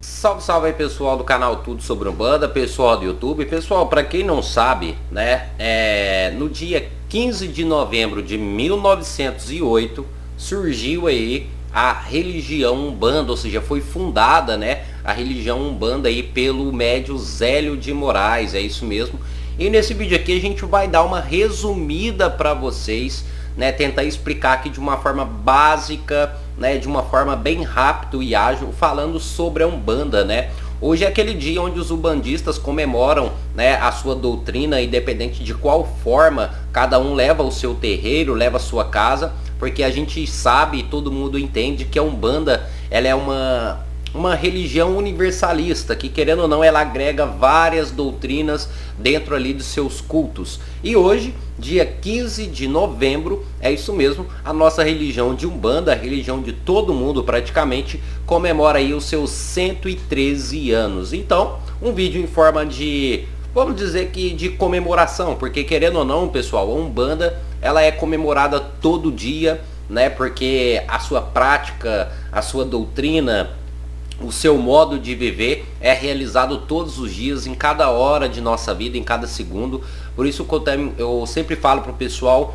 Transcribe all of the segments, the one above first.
Salve, salve aí pessoal do canal Tudo Sobre Umbanda, pessoal do YouTube. Pessoal, para quem não sabe, né, no dia 15 de novembro de 1908 surgiu aí a religião Umbanda, ou seja, foi fundada, né, a religião Umbanda aí pelo médium Zélio de Moraes, é isso mesmo. E nesse vídeo aqui a gente vai dar uma resumida para vocês, né, tentar explicar aqui de uma forma básica, né, de uma forma bem rápida e ágil, falando sobre a Umbanda, né. Hoje é aquele dia onde os umbandistas comemoram, né, a sua doutrina, independente de qual forma cada um leva o seu terreiro, leva a sua casa, porque a gente sabe, todo mundo entende que a Umbanda, ela é uma religião universalista, que querendo ou não, ela agrega várias doutrinas dentro ali dos seus cultos. E hoje, dia 15 de novembro, é isso mesmo, a nossa religião de Umbanda, a religião de todo mundo praticamente, comemora aí os seus 113 anos. Então, um vídeo em forma de, vamos dizer que de comemoração, porque querendo ou não, pessoal, a Umbanda, ela é comemorada todo dia, né, porque a sua prática, a sua doutrina, o seu modo de viver é realizado todos os dias, em cada hora de nossa vida, em cada segundo. Por isso eu sempre falo para o pessoal,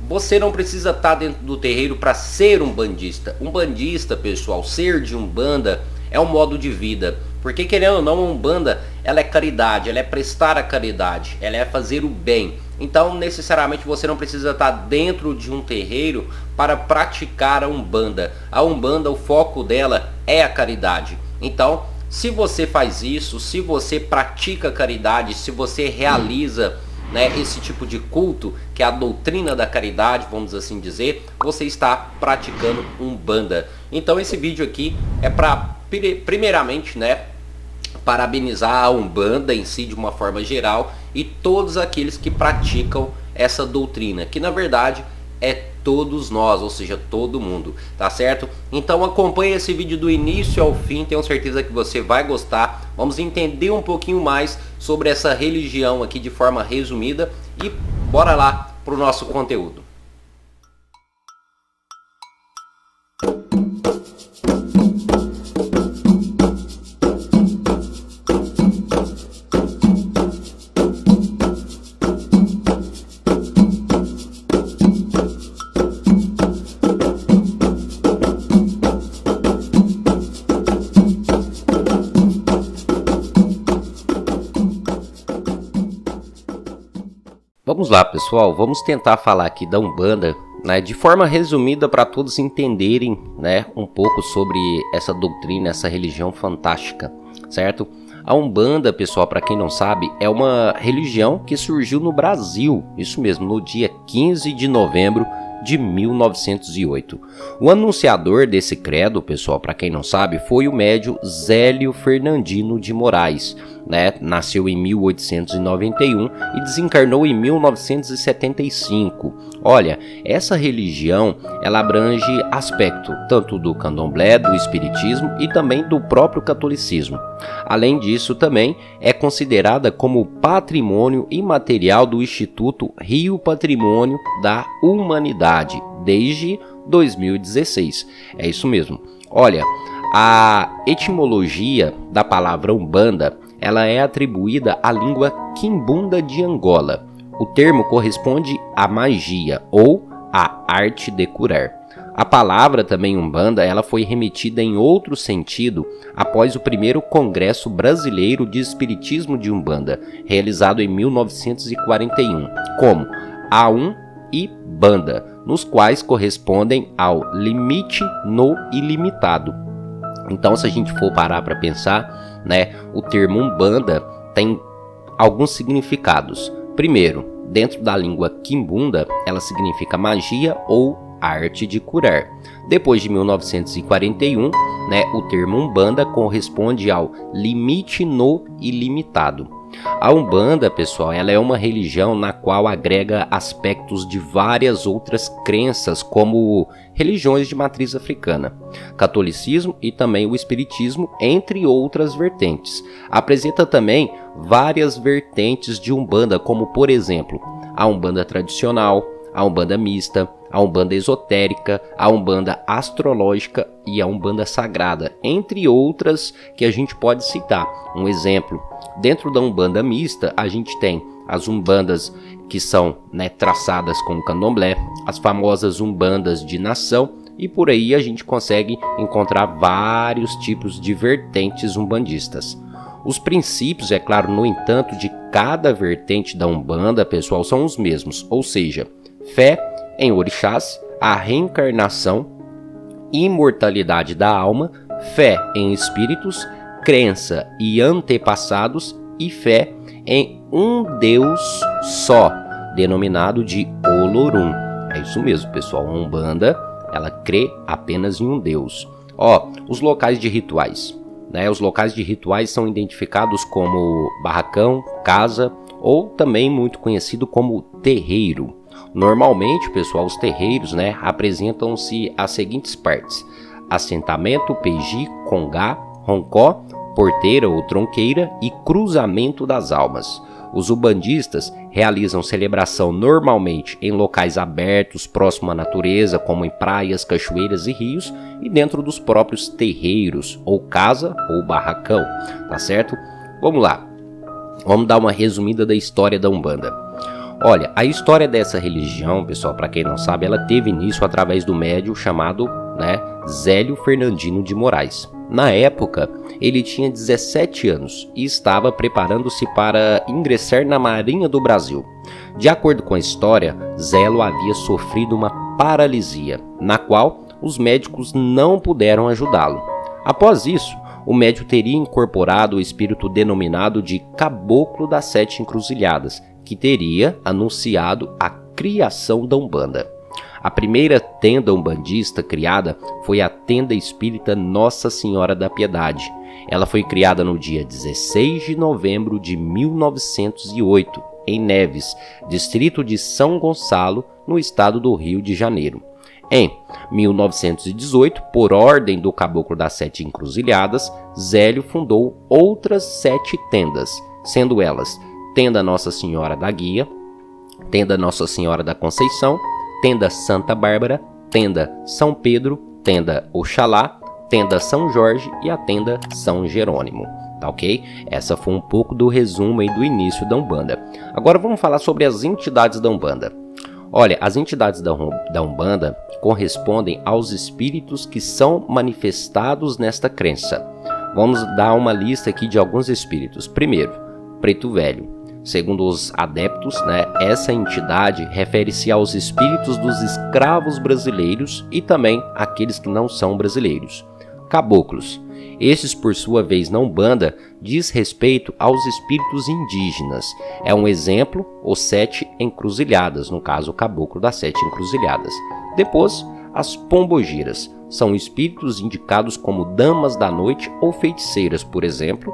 você não precisa estar dentro do terreiro para ser umbandista. Umbandista, pessoal, ser de Umbanda é um modo de vida. Porque querendo ou não, a Umbanda, ela é caridade, ela é prestar a caridade, ela é fazer o bem. Então, necessariamente, você não precisa estar dentro de um terreiro para praticar a Umbanda. A Umbanda, o foco dela é a caridade. Então, se você faz isso, se você pratica caridade, se você realiza, né, esse tipo de culto, que é a doutrina da caridade, vamos assim dizer, você está praticando Umbanda. Então, esse vídeo aqui é para, primeiramente, né, parabenizar a Umbanda em si de uma forma geral e todos aqueles que praticam essa doutrina, que na verdade é todos nós, ou seja, todo mundo, tá certo? Então acompanhe esse vídeo do início ao fim, tenho certeza que você vai gostar. Vamos entender um pouquinho mais sobre essa religião aqui de forma resumida e bora lá pro nosso conteúdo. Vamos lá, pessoal, vamos tentar falar aqui da Umbanda, né, de forma resumida para todos entenderem, né, um pouco sobre essa doutrina, essa religião fantástica, certo? A Umbanda, pessoal, para quem não sabe, é uma religião que surgiu no Brasil, isso mesmo, no dia 15 de novembro de 1908. O anunciador desse credo, pessoal, para quem não sabe, foi o médium Zélio Fernandino de Moraes, né? Nasceu em 1891 e desencarnou em 1975. Olha, essa religião, ela abrange aspecto tanto do candomblé, do espiritismo e também do próprio catolicismo. Além disso, também é considerada como patrimônio imaterial do Instituto Rio Patrimônio da Humanidade desde 2016. É isso mesmo. Olha, a etimologia da palavra Umbanda, ela é atribuída à língua quimbunda de Angola. O termo corresponde à magia ou à arte de curar. A palavra também Umbanda, ela foi remetida em outro sentido após o primeiro Congresso Brasileiro de Espiritismo de Umbanda, realizado em 1941, como A1 e Banda, nos quais correspondem ao limite no ilimitado. Então, se a gente for parar para pensar, né, o termo Umbanda tem alguns significados. Primeiro, dentro da língua quimbunda, ela significa magia ou arte de curar. Depois de 1941, né, o termo Umbanda corresponde ao limite no ilimitado. A Umbanda, pessoal, ela é uma religião na qual agrega aspectos de várias outras crenças, como religiões de matriz africana, catolicismo e também o espiritismo, entre outras vertentes. Apresenta também várias vertentes de Umbanda, como por exemplo, a Umbanda tradicional, a Umbanda mista, a umbanda esotérica, a umbanda astrológica e a umbanda sagrada, entre outras que a gente pode citar. Um exemplo, dentro da umbanda mista, a gente tem as umbandas que são, né, traçadas com o candomblé, as famosas umbandas de nação, e por aí a gente consegue encontrar vários tipos de vertentes umbandistas. Os princípios, é claro, no entanto, de cada vertente da umbanda, pessoal, são os mesmos, ou seja, fé em orixás, a reencarnação, imortalidade da alma, fé em espíritos, crença e antepassados e fé em um Deus só, denominado de Olorum. É isso mesmo, pessoal, a umbanda, ela crê apenas em um Deus. Os locais de rituais, né? Os locais de rituais são identificados como barracão, casa ou também muito conhecido como terreiro. Normalmente, pessoal, os terreiros, né, apresentam-se as seguintes partes: assentamento, peji, congá, roncó, porteira ou tronqueira e cruzamento das almas. Os umbandistas realizam celebração normalmente em locais abertos, próximo à natureza, como em praias, cachoeiras e rios, e dentro dos próprios terreiros, ou casa ou barracão, tá certo? Vamos lá, vamos dar uma resumida da história da Umbanda. Olha, a história dessa religião, pessoal, para quem não sabe, ela teve início através do médium chamado, né, Zélio Fernandino de Moraes. Na época, ele tinha 17 anos e estava preparando-se para ingressar na Marinha do Brasil. De acordo com a história, Zélio havia sofrido uma paralisia, na qual os médicos não puderam ajudá-lo. Após isso, o médium teria incorporado o espírito denominado de Caboclo das Sete Encruzilhadas, que teria anunciado a criação da Umbanda. A primeira tenda umbandista criada foi a Tenda Espírita Nossa Senhora da Piedade. Ela foi criada no dia 16 de novembro de 1908, em Neves, distrito de São Gonçalo, no estado do Rio de Janeiro. Em 1918, por ordem do Caboclo das Sete Encruzilhadas, Zélio fundou outras 7 tendas, sendo elas Tenda Nossa Senhora da Guia, Tenda Nossa Senhora da Conceição, Tenda Santa Bárbara, Tenda São Pedro, Tenda Oxalá, Tenda São Jorge e a Tenda São Jerônimo, tá ok? Essa foi um pouco do resumo aí do início da Umbanda. Agora vamos falar sobre as entidades da Umbanda. Olha, as entidades da Umbanda correspondem aos espíritos que são manifestados nesta crença. Vamos dar uma lista aqui de alguns espíritos. Primeiro, Preto Velho. Segundo os adeptos, né, essa entidade refere-se aos espíritos dos escravos brasileiros e também aqueles que não são brasileiros. Caboclos. Esses, por sua vez, na Umbanda, diz respeito aos espíritos indígenas. É um exemplo, os 7 encruzilhadas, no caso o Caboclo das 7 Encruzilhadas. Depois, as pombogiras. São espíritos indicados como damas da noite ou feiticeiras, por exemplo.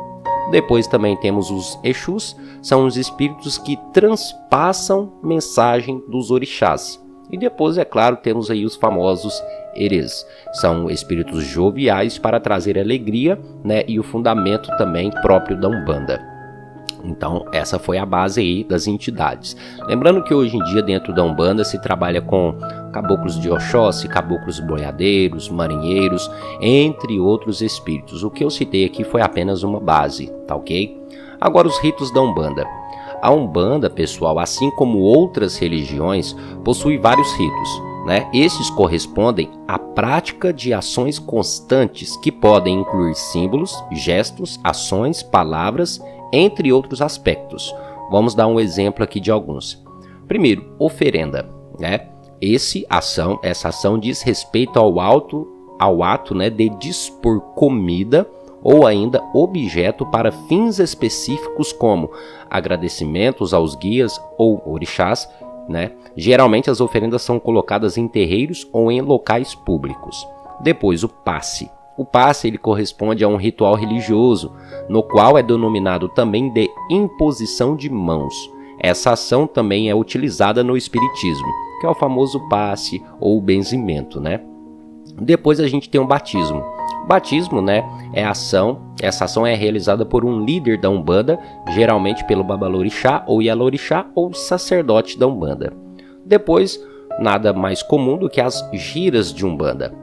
Depois também temos os Exus, são os espíritos que transpassam mensagem dos orixás. E depois, é claro, temos aí os famosos Erês. São espíritos joviais para trazer alegria, né, e o fundamento também próprio da Umbanda. Então, essa foi a base aí das entidades. Lembrando que hoje em dia, dentro da Umbanda, se trabalha com caboclos de Oxóssi, caboclos boiadeiros, marinheiros, entre outros espíritos. O que eu citei aqui foi apenas uma base, tá ok? Agora, os ritos da Umbanda. A Umbanda, pessoal, assim como outras religiões, possui vários ritos, né? Esses correspondem à prática de ações constantes que podem incluir símbolos, gestos, ações, palavras, entre outros aspectos. Vamos dar um exemplo aqui de alguns. Primeiro, oferenda, né? Essa ação diz respeito ao ato, né, de dispor comida ou ainda objeto para fins específicos como agradecimentos aos guias ou orixás, né? Geralmente as oferendas são colocadas em terreiros ou em locais públicos. Depois, o passe. O passe ele corresponde a um ritual religioso, no qual é denominado também de imposição de mãos. Essa ação também é utilizada no espiritismo, que é o famoso passe ou benzimento, né? Depois a gente tem o batismo. O batismo, né, essa ação é realizada por um líder da Umbanda, geralmente pelo babalorixá ou ialorixá ou sacerdote da Umbanda. Depois, nada mais comum do que as giras de Umbanda.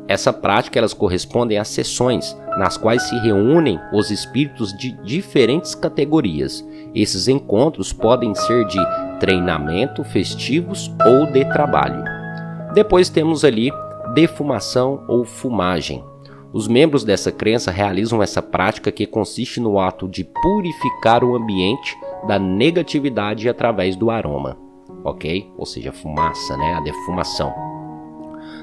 Essa prática elas correspondem a sessões nas quais se reúnem os espíritos de diferentes categorias. Esses encontros podem ser de treinamento, festivos ou de trabalho. Depois temos ali defumação ou fumagem. Os membros dessa crença realizam essa prática que consiste no ato de purificar o ambiente da negatividade através do aroma, ok? Ou seja, fumaça, né? A defumação.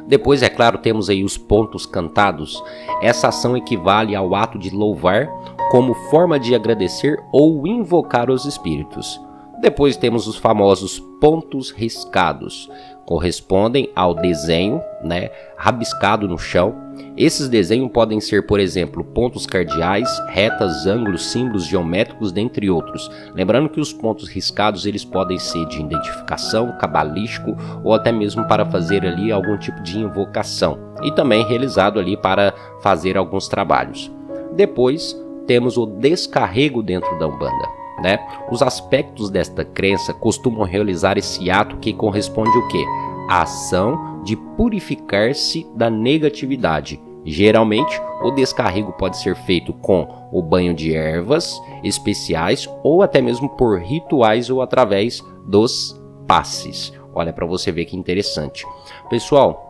Depois, é claro, temos aí os pontos cantados. Essa ação equivale ao ato de louvar como forma de agradecer ou invocar os espíritos. Depois temos os famosos pontos riscados. Correspondem ao desenho, né, rabiscado no chão. Esses desenhos podem ser, por exemplo, pontos cardeais, retas, ângulos, símbolos geométricos, dentre outros. Lembrando que os pontos riscados eles podem ser de identificação, cabalístico ou até mesmo para fazer ali algum tipo de invocação. E também realizado ali para fazer alguns trabalhos. Depois temos o descarrego dentro da Umbanda. Né? Os aspectos desta crença costumam realizar esse ato que corresponde ao quê? A ação de purificar-se da negatividade. Geralmente, o descarrego pode ser feito com o banho de ervas especiais ou até mesmo por rituais ou através dos passes. Olha para você ver que interessante. Pessoal,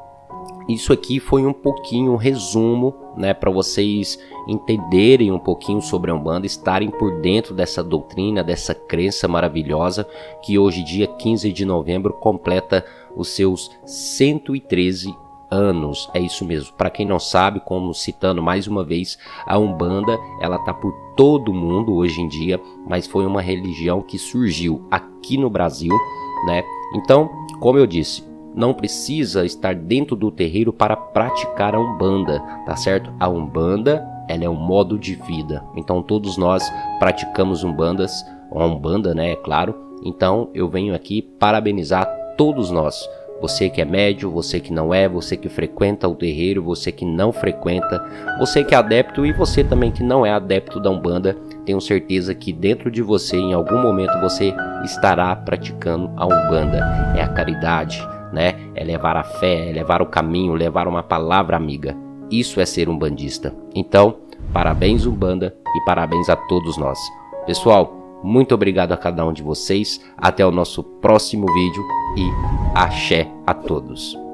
isso aqui foi um pouquinho um resumo, né, para vocês entenderem um pouquinho sobre a Umbanda, estarem por dentro dessa doutrina, dessa crença maravilhosa que hoje, dia 15 de novembro, completa os seus 113 anos. É isso mesmo. Para quem não sabe, como citando mais uma vez, a Umbanda, ela tá por todo mundo hoje em dia, mas foi uma religião que surgiu aqui no Brasil, né? Então, como eu disse, não precisa estar dentro do terreiro para praticar a Umbanda, tá certo? A Umbanda, ela é um modo de vida. Então todos nós praticamos Umbanda, né, é claro. Então eu venho aqui parabenizar todos nós. Você que é médium, você que não é, você que frequenta o terreiro, você que não frequenta, você que é adepto e você também que não é adepto da Umbanda. Tenho certeza que dentro de você, em algum momento, você estará praticando a Umbanda. É a caridade, né? É levar a fé, é levar o caminho, levar uma palavra amiga. Isso é ser umbandista. Então, parabéns Umbanda e parabéns a todos nós. Pessoal, muito obrigado a cada um de vocês. Até o nosso próximo vídeo e axé a todos.